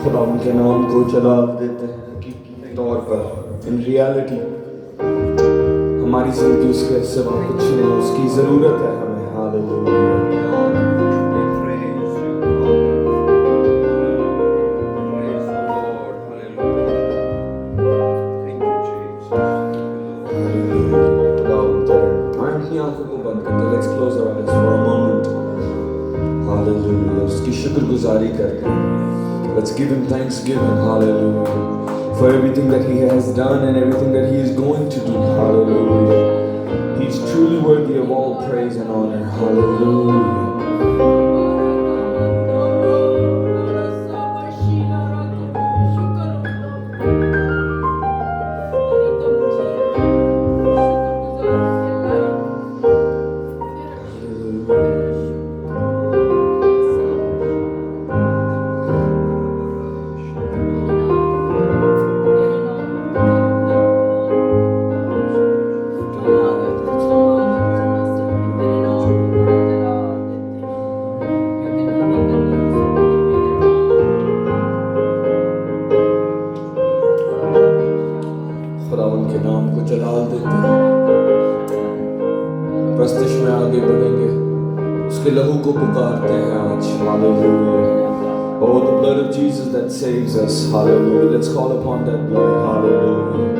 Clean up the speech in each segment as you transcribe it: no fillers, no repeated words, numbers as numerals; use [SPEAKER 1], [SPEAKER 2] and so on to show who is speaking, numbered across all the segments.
[SPEAKER 1] खुदा उनके नाम को जलाल देते हैं हकीकी तौर पर। इन रियलिटी हमारी जिंदगी उसके सिवा कुछ नहीं, उसकी ज़रूरत है हमें। हालेलुया। आंखों को बंद करके let's close our eyes for a moment. Hallelujah. उसकी शुक्रगुजारी करके let's give him thanksgiving. Hallelujah for everything that he has done and everything that he is going to do. Hallelujah. He is truly worthy of all praise and honor. Hallelujah. Oh, the blood of Jesus that saves us. Hallelujah. Let's call upon that blood. Hallelujah.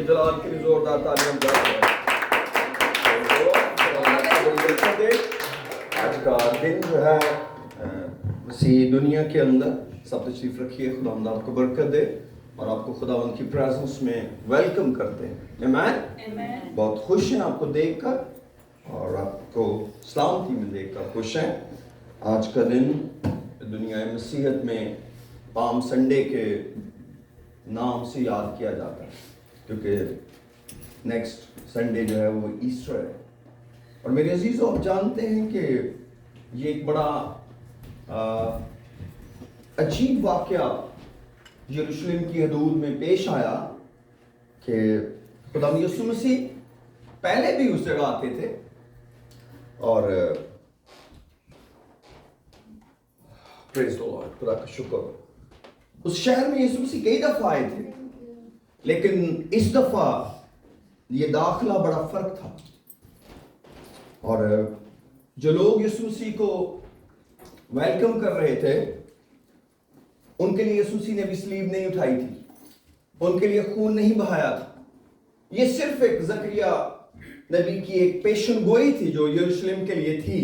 [SPEAKER 2] के जलाल के लिए जोरदार तालियां बजाते हैं। आज का दिन जो है मसीह दुनिया के अंदर सब तशरीफ रखिए, खुदावंद आपको बरकत दे और आपको खुदावंद की प्रेजेंस में वेलकम करते हैं। आमीन। बहुत खुश हैं आपको देखकर और आपको सलामती में देखकर खुश हैं। आज का दिन दुनिया मसीहत में पाम संडे के नाम से याद किया जाता है, क्योंकि नेक्स्ट संडे जो है वो ईस्टर है। और मेरे अजीज़ों, आप जानते हैं कि ये एक बड़ा अजीब वाक़या यरूशलेम की हदूद में पेश आया कि खुदा यीशु मसीह पहले भी उस जगह आते थे और प्रेज़ द लॉर्ड, खुदा का शुक्र, उस शहर में यीशु मसीह कई दफ़ा आए थे, लेकिन इस दफ़ा ये दाखिला बड़ा फ़र्क था। और जो लोग यीशु मसीह को वेलकम कर रहे थे, उनके लिए यीशु मसीह ने भी स्लीव नहीं उठाई थी, उनके लिए खून नहीं बहाया था। ये सिर्फ एक ज़करिया नबी की एक पेशन गोई थी जो यरूशलेम के लिए थी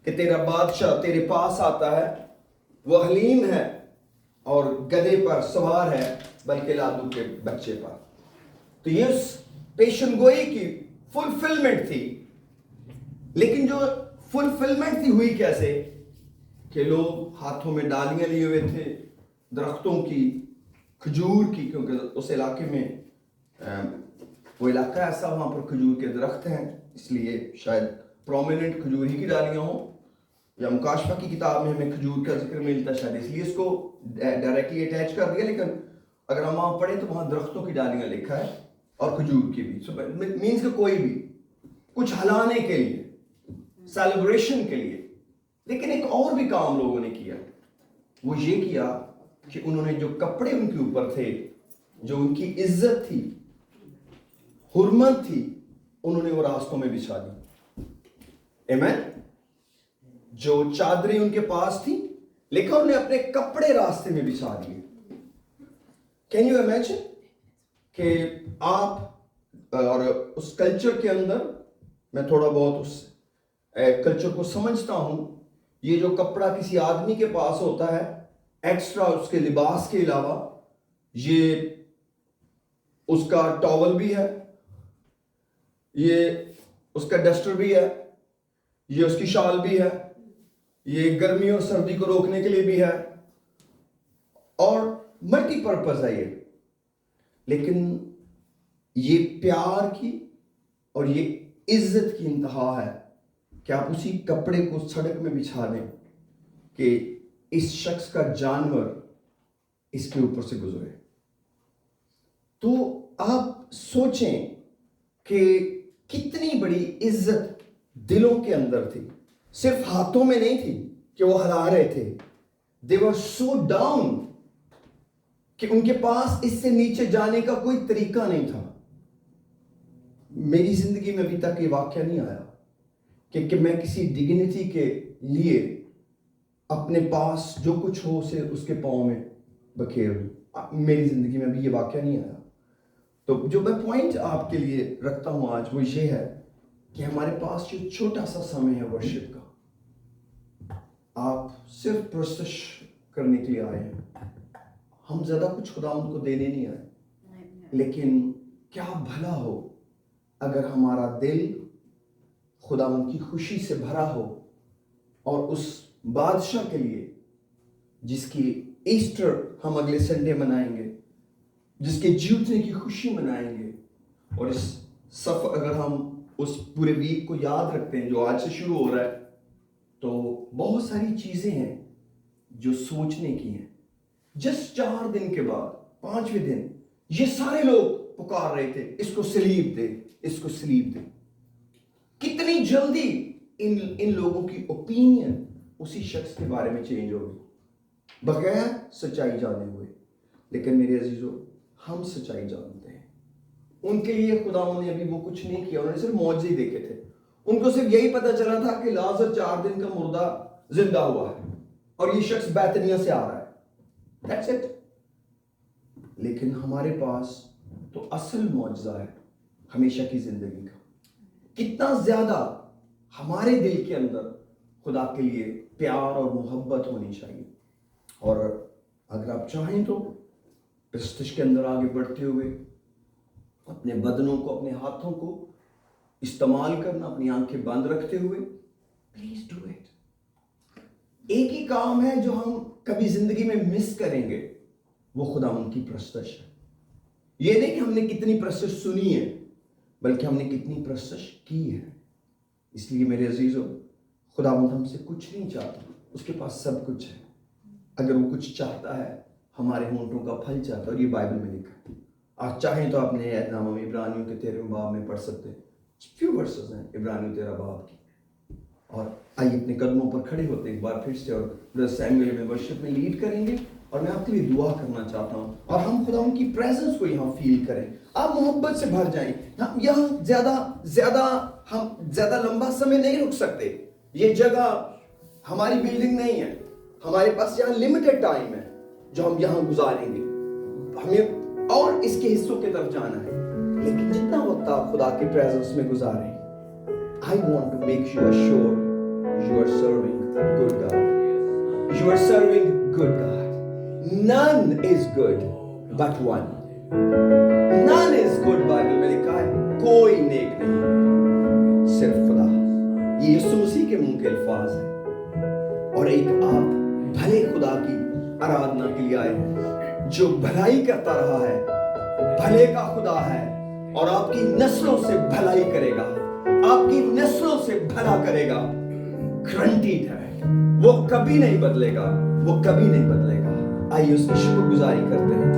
[SPEAKER 2] कि तेरा बादशाह तेरे पास आता है, वो हलीम है और गधे पर सवार है, बल्कि लादू के बच्चे पर। तो ये उस पेशन गोई की फुलफिलमेंट थी। लेकिन जो फुलफिलमेंट थी हुई कैसे कि लोग हाथों में डालियां लिए हुए थे दरख्तों की, खजूर की, क्योंकि उस इलाके में वो इलाका ऐसा, वहाँ पर खजूर के दरख्त हैं, इसलिए शायद प्रोमिनेंट खजूर ही की डालियां हों, या मुकाशफा की किताब में हमें खजूर का जिक्र मिलता है, शायद इसलिए इसको डायरेक्टली अटैच कर दिया। लेकिन अगर हम वहाँ पढ़ें तो वहाँ दरख्तों की डालियां लिखा है और खजूर की भी। मीन्स कि कोई भी कुछ हलाने के लिए, सेलिब्रेशन के लिए। लेकिन एक और भी काम लोगों ने किया, वो ये किया कि उन्होंने जो कपड़े उनके ऊपर थे, जो उनकी इज्जत थी, हुर्मत थी, उन्होंने वो रास्तों में बिछा दी। आमीन। जो चादरें उनके पास थी, लेकिन उन्होंने अपने कपड़े रास्ते में बिछा दिए। कैन यू इमेजिन कि आप और उस कल्चर के अंदर, मैं थोड़ा बहुत उस कल्चर को समझता हूं, ये जो कपड़ा किसी आदमी के पास होता है एक्स्ट्रा उसके लिबास के अलावा, ये उसका टॉवल भी है, ये उसका डस्टर भी है, ये उसकी शाल भी है, ये गर्मी और सर्दी को रोकने के लिए भी है, और मल्टीपर्पज है ये। लेकिन ये प्यार की और ये इज्जत की इंतहा है कि आप उसी कपड़े को सड़क में बिछा दें कि इस शख्स का जानवर इसके ऊपर से गुजरे। तो आप सोचें कि कितनी बड़ी इज्जत दिलों के अंदर थी, सिर्फ हाथों में नहीं थी कि वो हिला रहे थे। दे वर सो डाउन कि उनके पास इससे नीचे जाने का कोई तरीका नहीं था। मेरी जिंदगी में अभी तक ये वाकया नहीं आया कि मैं किसी डिग्निटी के लिए अपने पास जो कुछ हो उसे उसके पाँव में बखेर दूं। मेरी जिंदगी में अभी ये वाकया नहीं आया। तो जो मैं पॉइंट आपके लिए रखता हूं आज, वो ये है कि हमारे पास जो छोटा सा समय है वर्शिप का, आप सिर्फ प्रोसेस करने के लिए आए हैं। हम ज्यादा कुछ खुदा उनको देने नहीं आए, लेकिन क्या भला हो अगर हमारा दिल खुदा उनकी खुशी से भरा हो और उस बादशाह के लिए जिसकी ईस्टर हम अगले संडे मनाएंगे, जिसके जीतने की खुशी मनाएंगे, और इस सफर अगर हम उस पूरे वीक को याद रखते हैं जो आज से शुरू हो रहा है, तो बहुत सारी चीजें हैं जो सोचने की हैं। जस्ट 4 दिन के बाद 5वें दिन ये सारे लोग पुकार रहे थे, इसको सलीब दे, इसको सलीब दे। कितनी जल्दी इन लोगों की ओपिनियन उसी शख्स के बारे में चेंज होगी बगैर सच्चाई जाने हुए। लेकिन मेरे अजीजों, हम सच्चाई जानते हैं। उनके लिए खुदा ने अभी वो कुछ नहीं किया, उन्होंने सिर्फ मौजज़े देखे थे। उनको सिर्फ यही पता चला था कि लाजर 4 दिन का मुर्दा जिंदा हुआ है और ये शख्स बैतनिया से आ रहा है। That's it। लेकिन हमारे पास तो असल मौजज़ा है हमेशा की ज़िंदगी का। कितना ज़्यादा हमारे दिल के अंदर खुदा के लिए प्यार और मोहब्बत होनी चाहिए। और अगर आप चाहें तो प्रस्तुति के अंदर आगे बढ़ते हुए अपने बदनों को, अपने हाथों को इस्तेमाल करना, अपनी आंखें बंद रखते हुए प्लीज डू इट। एक ही काम है जो हम कभी जिंदगी में मिस करेंगे, वो खुदावंद की प्रस्तुति है। ये नहीं कि हमने कितनी प्रस्तुति सुनी है, बल्कि हमने कितनी प्रस्तुति की है। इसलिए मेरे अजीजों, खुदावंद हमसे कुछ नहीं चाहता, उसके पास सब कुछ है। अगर वो कुछ चाहता है, हमारे होंठों का फल चाहता है, और ये बाइबल में लिखा है। आप चाहें तो अपने नाम इब्रानियों के 13वें बाब में पढ़ सकते हैं। फ्यू वर्सेस हैं इब्रानियों 13 बाब की। और आइए अपने कदमों पर खड़े होते एक बार फिर से, और ब्रदर सैमुअल में वर्शिप में लीड करेंगे। और मैं आपके लिए दुआ करना चाहता हूँ, और हम खुदा उनकी प्रेजेंस को यहाँ फील करें। आप मोहब्बत से भर जाएं। हम यहाँ ज्यादा लंबा समय नहीं रुक सकते। ये जगह हमारी बिल्डिंग नहीं है, हमारे पास यहाँ लिमिटेड टाइम है जो हम यहाँ गुजारेंगे। हमें और इसके हिस्सों की तरफ जाना है, लेकिन जितना वक्त आप खुदा के प्रेजेंस में गुजारें, I want to make you sure you are serving good God. You are serving good God. None is good but one. None is good, Bible में लिखा है, कोई नेक नहीं, सिर्फ खुदा। ये यीशु मसीह के मुंह के अल्फाज हैं। और एक आप भले खुदा की आराधना के लिए आए हैं, जो भलाई करता रहा है, भले का खुदा है, और आपकी नस्लों से भलाई करेगा, आपकी नस्लों से भला करेगा। ग्रंटीड है, वो कभी नहीं बदलेगा, वो कभी नहीं बदलेगा। आइए उसकी शुक्रगुजारी करते हैं।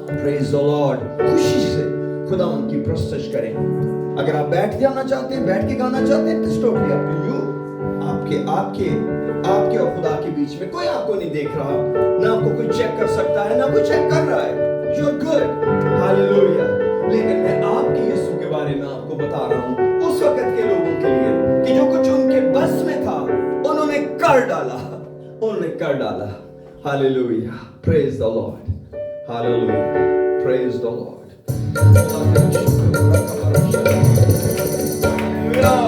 [SPEAKER 2] Praise the Lord. खुशी से खुदा उनकी प्रस्तुति करें। अगर आप बैठ जाना चाहते हैं, बैठ के गाना चाहते हैं, it's totally up to you. आपके और खुदा के बीच में कोई आपको नहीं देख रहा, ना आपको कोई चेक कर सकता है, ना कोई चेक कर रहा है। You are good, hallelujah. लेकिन मैं आपके यीशु के बारे में आपको बता रहा हूं, उस वक्त के लोगों के लिए कि जो कुछ उनके बस में था, उन्होंने कर डाला, उन्होंने कर डाला। Hallelujah, praise the Lord, hallelujah, praise the Lord.
[SPEAKER 3] तेरा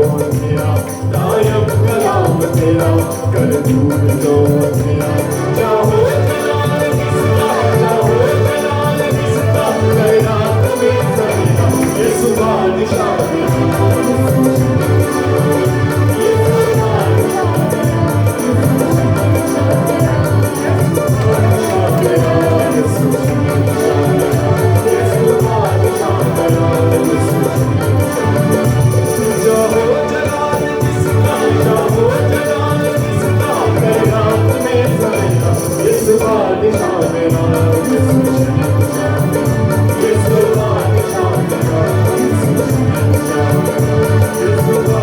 [SPEAKER 3] मेरा, नायब कलाम तेरा, कर दूर लो मेरा। चाहो जलाल किसका, चाहो जलाल किसका, खैरात में सरेगा, ये सुभान शाह मेरा, ये सुभान शाह मेरा, ये सुभान शाह मेरा, ये सुभान शाह मेरा, ये सुभान शाह मेरा। चाहो जलाल किसका, चाहो जलाल किसका, खैरात में सरेगा, ये सुभान शाह मेरा, ये सुभान शाह मेरा, ये सुभान शाह मेरा, ये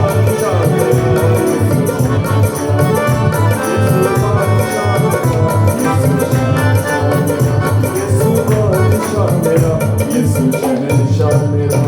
[SPEAKER 3] सुभान शाह मेरा, ये सुभान शाह मेरा, ये सुभान शाह मेरा, ये सुभान शाह मेरा।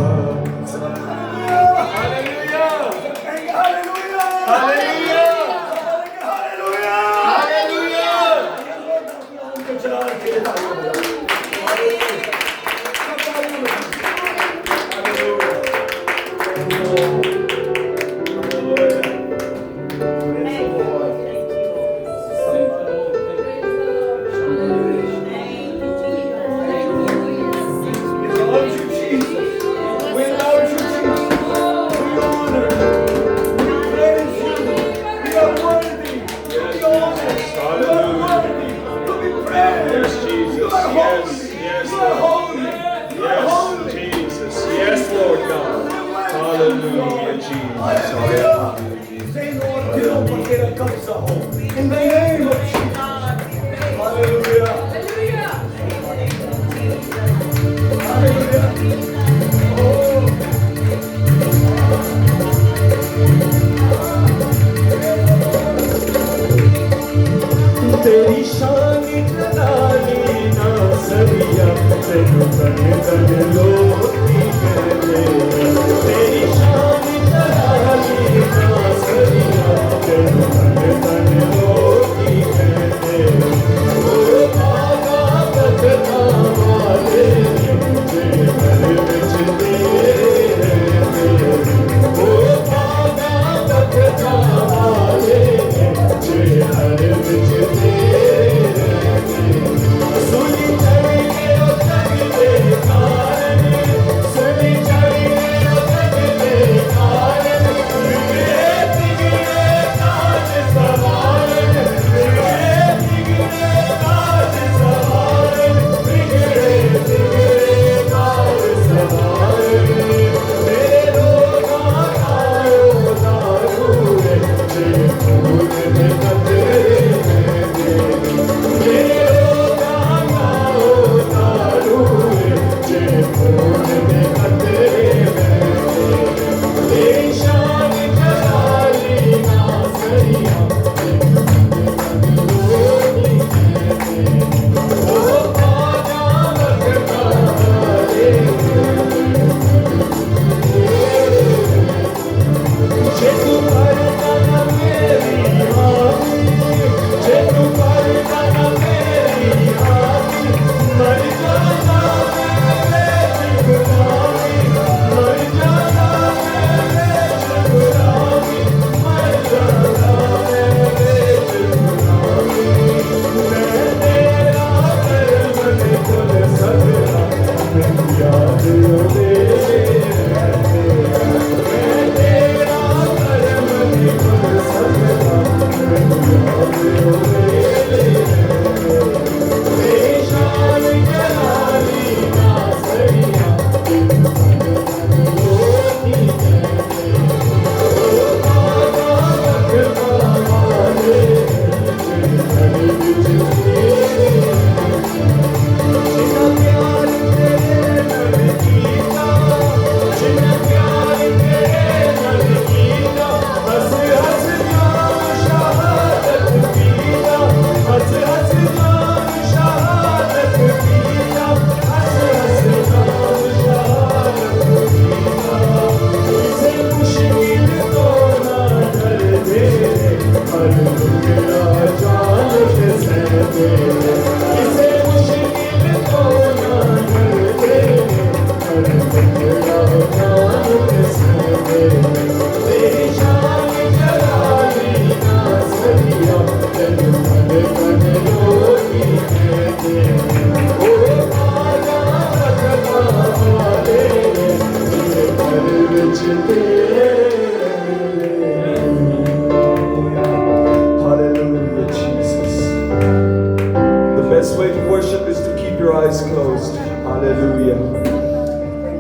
[SPEAKER 3] तेरी शान जलाली ना सरिया, तेनु तन तन लोटी कहते, तेरी शान जलाली ना सरिया, तेनु तन तन लोटी कहते। ओ बागा बदना वाले मुझे घर बिच तेरे, ओ बागा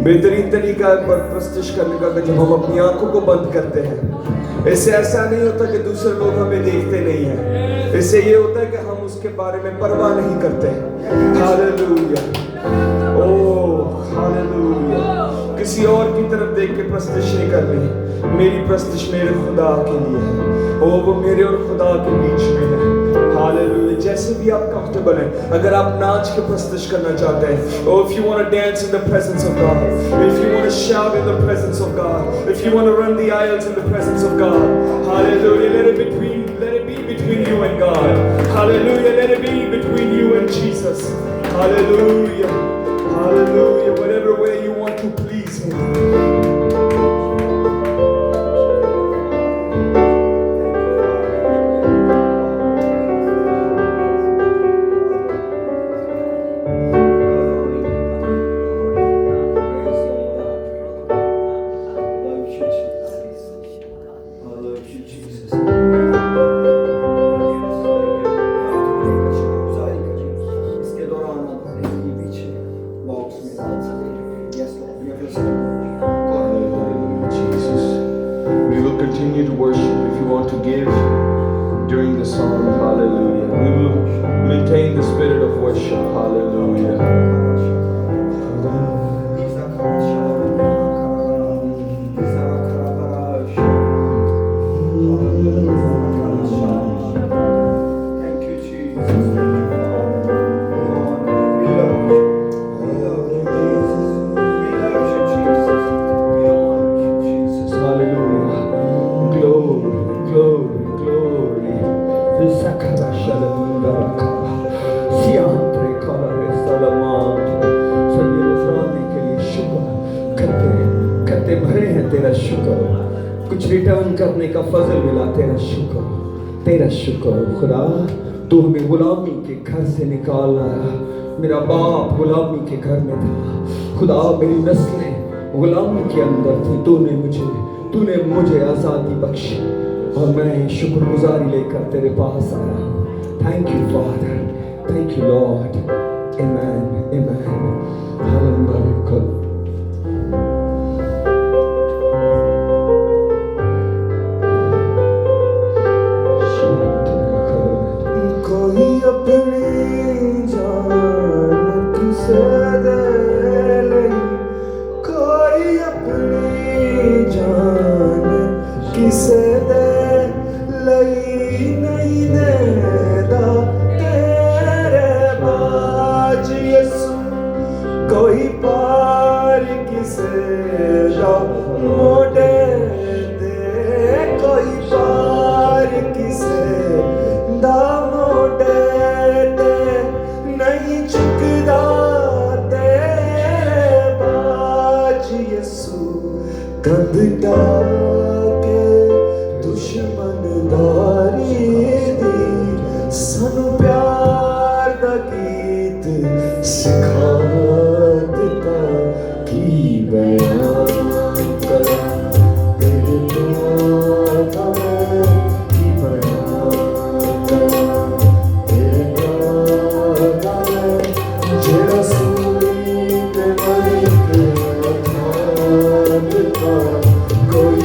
[SPEAKER 1] बेहतरीन तरीका है प्रस्तुत करने का कि जब हम अपनी आंखों को बंद करते हैं। इससे ऐसा नहीं होता कि दूसरे लोग हमें देखते नहीं हैं, इससे ये होता है कि हम उसके बारे में परवाह नहीं करते। Hallelujah, oh hallelujah. किसी और की तरफ देख के प्रस्तुत नहीं करनी, मेरी प्रस्तुत मेरे खुदा के लिए है, ओ वो मेरे और खुदा के बीच में है। हालेलुया। जैसे भी आप कंफर्टेबल हैं, अगर आप नाच के प्रस्तुत करना चाहते हैं, or if you want to dance in the presence of God, if you want to shout in the presence of God, if you want to run the aisles in the presence of God, hallelujah, let it be between you and God. Hallelujah, let it be between you and Jesus. Hallelujah, hallelujah, whatever way you want to please Him. Continue to worship. If you want to give during the song, hallelujah, we will maintain the spirit of worship. Hallelujah.
[SPEAKER 2] Thank you, Jesus. We love you. We love you, Jesus. We love you, Jesus. We honor you, Jesus.
[SPEAKER 1] Hallelujah. Glory, glory, glory. Sakara shalamundaka. Siantre kalare salamant. Syed फराने के लिए शुक्र करते भरे हैं तेरा शुक्र, कुछ return करने का फजल मिला तेरा शुक्र खुदा। तू हमें गुलामी के घर से निकाल लाया। मेरा बाप गुलामी के घर में था खुदा, मेरी नस्लें गुलामी के अंदर थी, तूने मुझे आज़ादी बख्शी और मैं शुक्रगुजारी लेकर तेरे पास आया हूँ। Thank you father, thank you Lord. Amen, amen. Hallelujah.
[SPEAKER 3] कोई अपनी जान किसे दे लई, कोई अपनी जान किसे दे लई, नहीं देदा तेरे बाज यसु, कोई पार किसे दा मोड़े दे, कोई पार किसे दा मोड़े दे, नहीं झुकदा तेरे बाज यसु, कंध डाके दुश्मनदारी दी, सानू प्यार दा गीत सिखा दिता, की बयान करा तेरे नाम में, की बयान करा तेरे नाम में, जेड़ा सूली ते मर के उठा दिता, कोई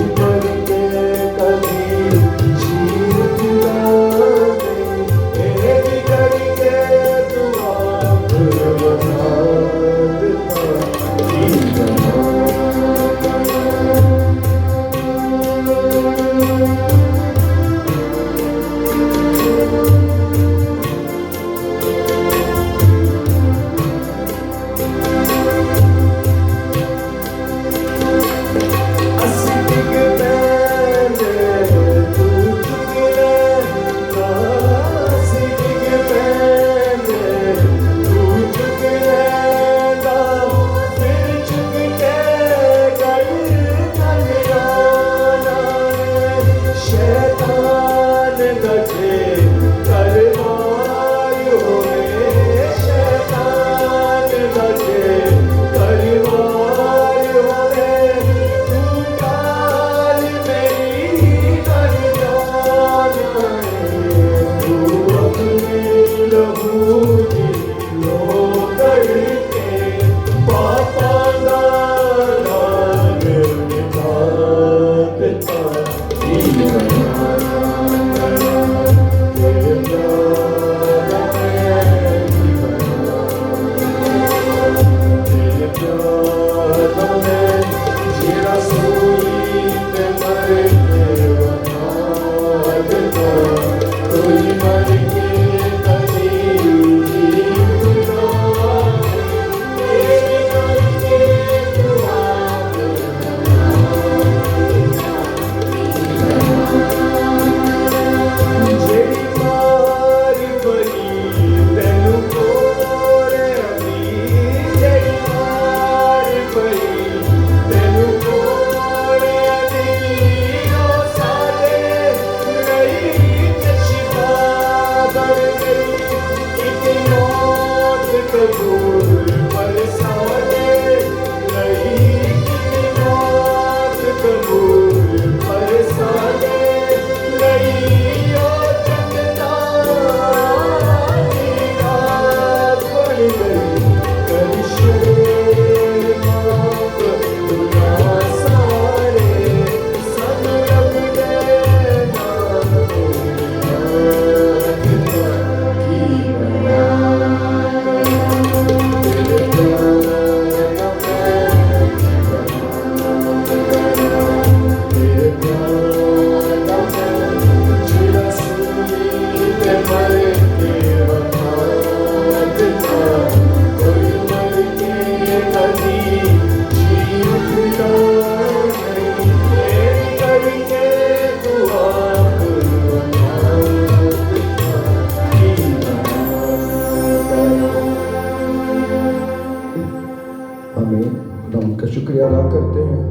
[SPEAKER 2] हमें हम उनका शुक्रिया अदा करते हैं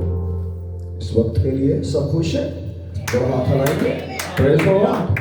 [SPEAKER 2] इस वक्त के लिए। सब खुश है? तो हाथ हिलाएंगे। Praise the Lord.